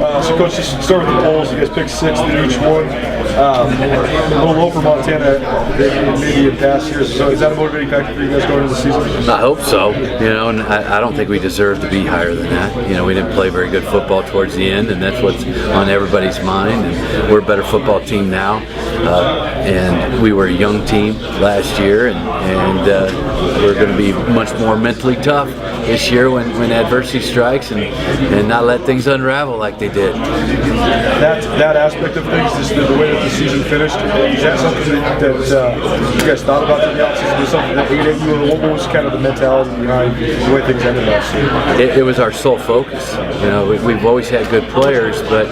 So, Coach, just start with the polls. You guys picked 6th in each one. A little low for Montana, maybe in past years. So, is that a motivating factor for you guys going into the season? I hope so. And I don't think we deserve to be higher than that. We didn't play very good football towards the end, and that's what's on everybody's mind. And we're a better football team now. And we were a young team last year, and we're going to be much more mentally tough this year when adversity strikes and not let things unravel like they did. That aspect of things, just the way that the season finished, is that something that you guys thought about in the offseason? Was something that ate at you, or what was kind of the mentality behind the way things ended last year? It was our sole focus. We've always had good players, but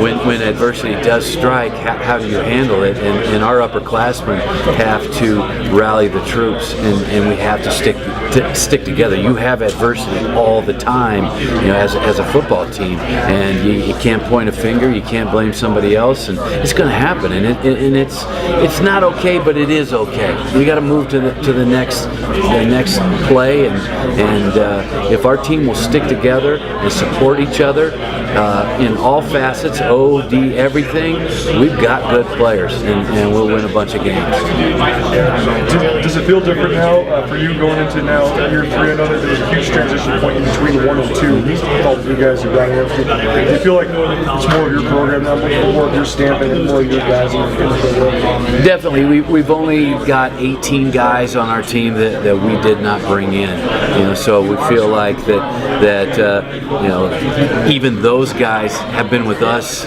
when adversity does strike, how do you handle it? And our upperclassmen have to rally the troops, and we have to stick together. You have adversity all the time, as a football team, and you can't point a finger, you can't blame somebody else, and it's going to happen. And it's not okay, but it is okay. We got to move to the next play, and if our team will stick together and support each other in all facets, OD, everything, we've got good players, and we'll win a bunch of games. Does it feel different now for you going into now year 3? I know that there was a huge transition point in between 1 and 2 with all the new guys who got in. Do you feel like it's more of your program now, more of your stamping, and more of your guys in the program? Definitely. We've only got 18 guys on our team that we did not bring in. So we feel like that even those guys have been with us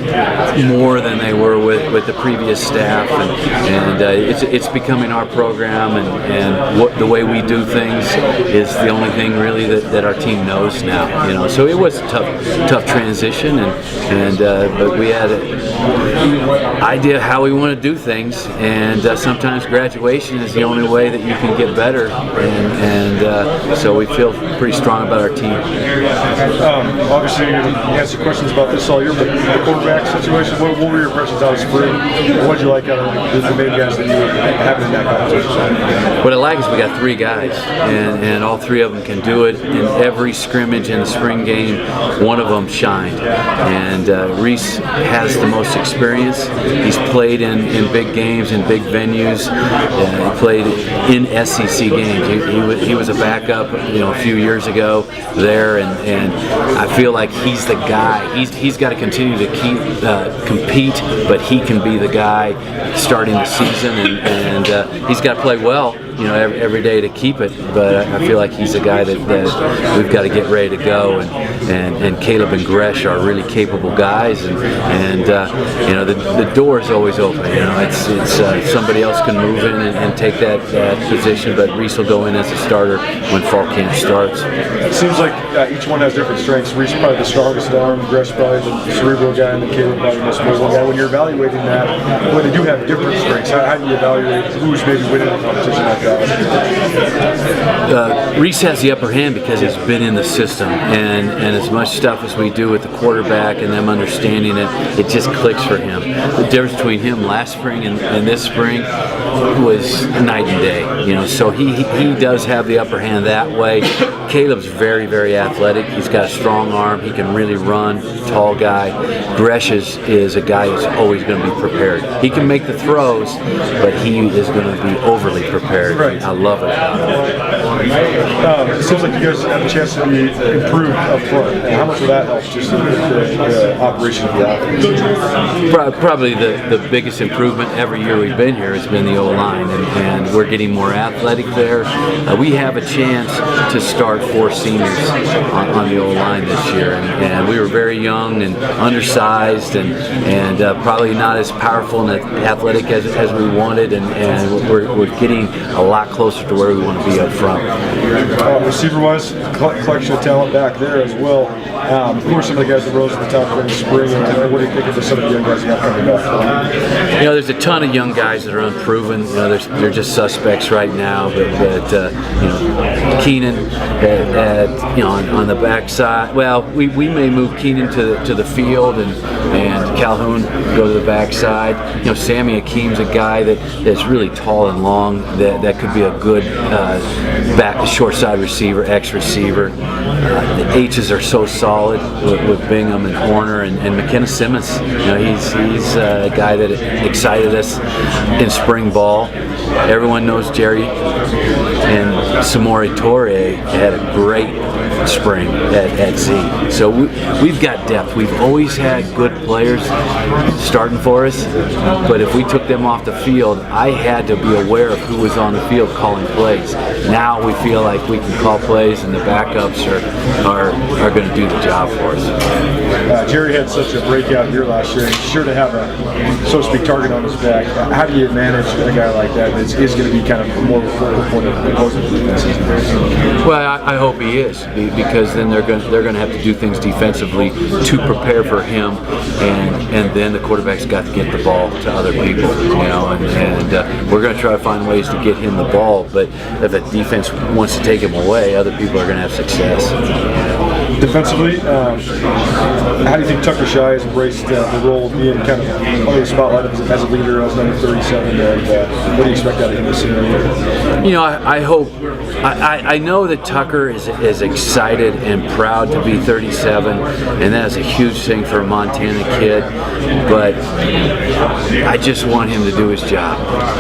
more than they were with the previous staff, and it's becoming our program, and what the way we do things is the only thing really that our team knows now. So it was a tough transition, but we had an idea how we want to do things, and sometimes graduation is the only way that you can get better, and so we feel pretty strong about our team. Obviously, you answered questions about this all year, but the quarterback situation, what were your impressions out of spring? What did you like out of the main guys that you were having in that competition? What I like is we got 3 guys, and all 3 of them can do it. In every scrimmage in the spring game, one of them shined. And Reese has the most experience. He's played in big games, in big venues. He played in SEC games. He was a backup, a few years ago there, and I feel like he's the guy. He's got to continue to compete, but he can be the guy starting the season, and he's got to play well, every day to keep it. But I feel like he's a guy that we've got to get ready to go, and Caleb and Gresh are really capable guys, and the door is always open. It's somebody else can move in and take that position, but Reese will go in as a starter when fall camp starts. It seems like each one has different strengths. Reese probably the strongest arm, Gresh probably the cerebral guy, and then Caleb probably the most mobile guy. When you're evaluating that, when they do have different strengths, how do you evaluate who's maybe winning a competition like that? Reese has the upper hand because he's been in the system, and as much stuff as we do with the quarterback and them understanding it just clicks for him. The difference between him last spring and this spring was night and day. So he does have the upper hand that way. Caleb's very, very athletic. He's got a strong arm. He can really run. Tall guy. Gresh is a guy who's always going to be prepared. He can make the throws, but he is going to be overly prepared. Right. I love it. It seems like you guys have a chance to be improved up front. How much will that help just in the operation of the offense? Probably the biggest improvement every year we've been here has been the O-line, and we're getting more athletic there. We have a chance to start 4 seniors on the O-line this year, and we were very young and undersized and probably not as powerful and athletic as we wanted, and we're getting a lot closer to where we want to be up front. Receiver-wise, collection of talent back there as well. Who are some of the guys that rose to the top in the spring, and what do you think of some of the young guys you have coming up? There's a ton of young guys that are unproven. They're just suspects right now, but Keenan on the backside. Well, we may move Keenan to the field, and and Calhoun go to the backside. You know, Sammy Akeem's a guy that's really tall and long, that could be a good short side receiver, X receiver. The H's are so solid with Bingham and Horner and McKenna Simmons. You know, he's a guy that excited us in spring ball. Everyone knows Jerry and Samori Torre had a great spring at Z. So we've got depth. We've always had good players starting for us, but if we took them off the field, I had to be aware of who was on the field calling plays. Now we feel like we can call plays, and the backups are going to do the job for us. Jerry had such a breakout year last year. He's sure to have a, so to speak, target on his back. How do you manage a guy like that that is going to be kind of more of a focal point of opposing defenses? Well, I hope he is, because then they're going to have to do things defensively to prepare for him, and then the quarterback's got to get the ball to other people, you know, and we're going to try to find ways to get him the ball, but if the defense wants to take him away, other people are going to have success. Defensively, how do you think Tucker Shy has embraced the role of being kind of under the spotlight as a leader, as number 37, and what do you expect out of him this year? You know, I hope, I know that Tucker is excited and proud to be 37, and that's a huge thing for a Montana kid, but I just want him to do his job,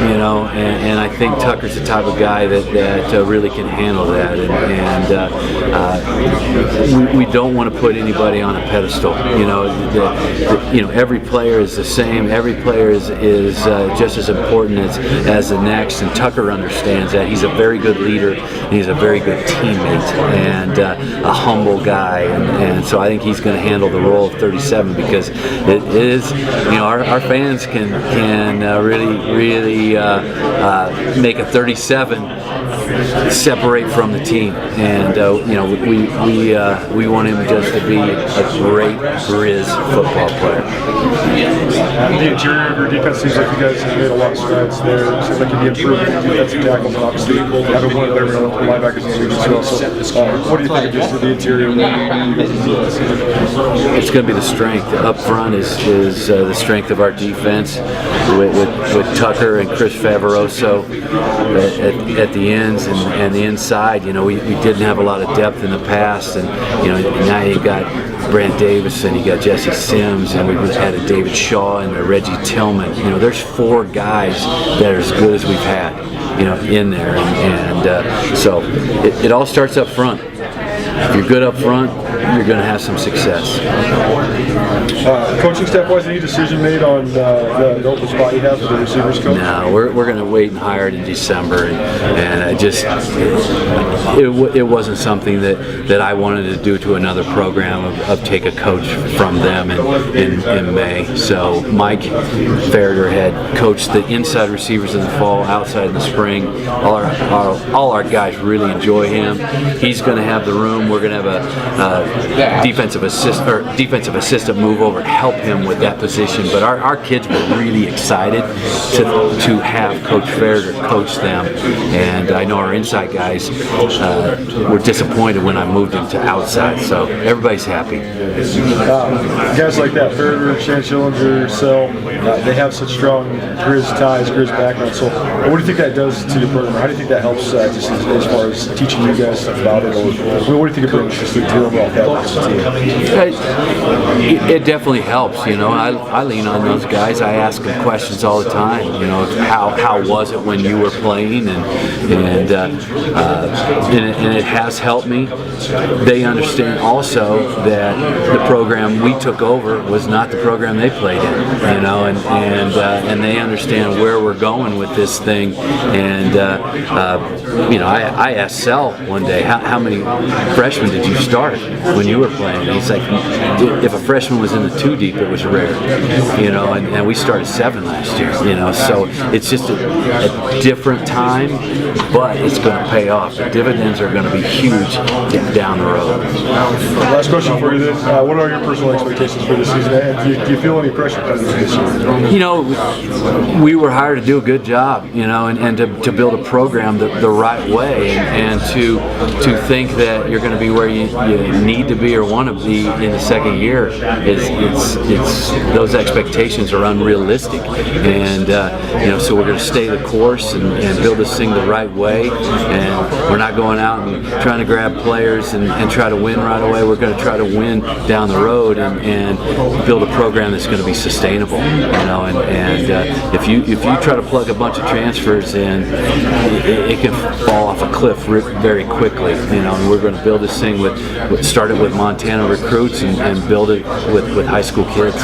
you know, and I think Tucker's the type of guy that really can handle that, and we don't want to put anybody on a pedestal, you know. You know, every player is the same, every player is just as important as the next, and Tucker understands that. He's a very good leader, and he's a very good teammate, and a humble guy, and so I think he's going to handle the role of 37, because it is, you know, our fans can really make a 37 separate from the team, and you know, we want him just to be a great Grizz football player. The interior of your defense seems like you guys have made a lot of strides there. It seems like you'd be improving defensive tackles, and obviously having one of their linebackers in the league as well. So, what do you think of just the interior? It's going to be the strength. Up front is the strength of our defense with Tucker and Chris Favoroso at the ends and the inside. You know, we didn't have a lot of depth in the past, and you know, now you got Brant Davis and you got Jesse Sims, and we've added David Shaw and Reggie Tillman. You know, there's 4 guys that are as good as we've had, you know, in there, and so it all starts up front. If you're good up front, you're going to have some success. Coaching staff-wise, any decision made on the open spot you have for the receivers coach? No, we're going to wait and hire it in December, and I just it wasn't something that I wanted to do to another program of take a coach from them in May. So Mike Farrader had coached the inside receivers in the fall, outside in the spring. All our guys really enjoy him. He's going to have the room. We're going to have a defensive assistant move over to help him with that position. But our kids were really excited to have Coach Farrader coach them, and I know our inside guys were disappointed when I moved him to outside. So everybody's happy. Guys like that, Farrader, Shan Schillinger, Sell, they have such strong Grizz ties, Grizz background. So what do you think that does to your program? How do you think that helps just as far as teaching you guys stuff about it? Or what do you think it brings just to the overall fabric of the team? It definitely helps. You know, I lean on those guys. I ask them questions all the time. You know, how was it when you were playing, and it has helped me. They understand also that the program we took over was not the program they played in. You know, and they understand where we're going with this thing. And you know, I asked Sel one day, how many freshmen did you start when you were playing? And he's like, if a freshman was in the 2 deep, it was rare. You know, and we started 7 last year. You know, so it's just a different time, but it's going to pay off. The dividends are going to be huge down the road. Last question for you then. What are your personal expectations for this season? And do you feel any pressure coming into this year? You know, we were hired to do a good job, you know, and to build a program the right way, and to think that you're going to be where you need need to be or want to be in the second year, it's those expectations are unrealistic, and so we're going to stay the course and build this thing the right way, and we're not going out and trying to grab players and try to win right away. We're going to try to win down the road and build a program that's going to be sustainable, if you try to plug a bunch of transfers in, it can fall off a cliff very quickly, and we're going to build this thing start it with Montana recruits and build it with high school kids.